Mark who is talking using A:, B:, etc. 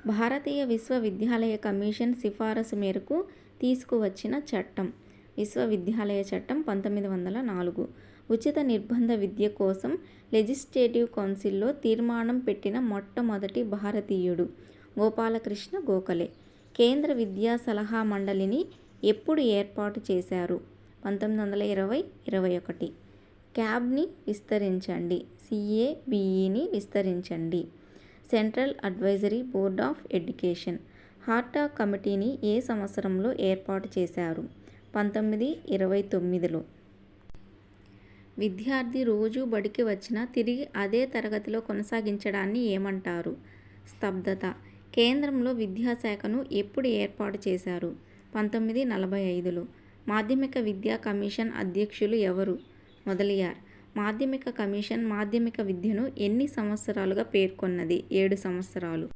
A: భారతీయ విశ్వవిద్యాలయ కమిషన్ సిఫారసు మేరకు తీసుకువచ్చిన చట్టం. విశ్వవిద్యాలయ చట్టం 1904. ఉచిత నిర్బంధ విద్య కోసం లెజిస్లేటివ్ కౌన్సిల్లో తీర్మానం పెట్టిన మొట్టమొదటి భారతీయుడు గోపాలకృష్ణ గోఖలే. కేంద్ర విద్యా సలహా మండలిని ఎప్పుడు ఏర్పాటు చేశారు? 1920-21. క్యాబ్ని విస్తరించండి. CABEని విస్తరించండి. Central advisory board of education. Hartog కమిటీని ఏ సంవత్సరంలో ఏర్పాటు చేశారు? 1929లో. విద్యార్థి రోజూ బడికి వచ్చినా తిరిగి అదే తరగతిలో కొనసాగించడాన్ని ఏమంటారు? స్తబ్దత. కేంద్రంలో విద్యాశాఖను ఎప్పుడు ఏర్పాటు చేశారు? 1945లో. మాధ్యమిక విద్యా కమిషన్ అధ్యక్షులు ఎవరు? మొదలియార్. మాధ్యమిక కమిషన్ మాధ్యమిక విద్యను ఎన్ని సంవత్సరాలుగా పేర్కొన్నది? 7 సంవత్సరాలు.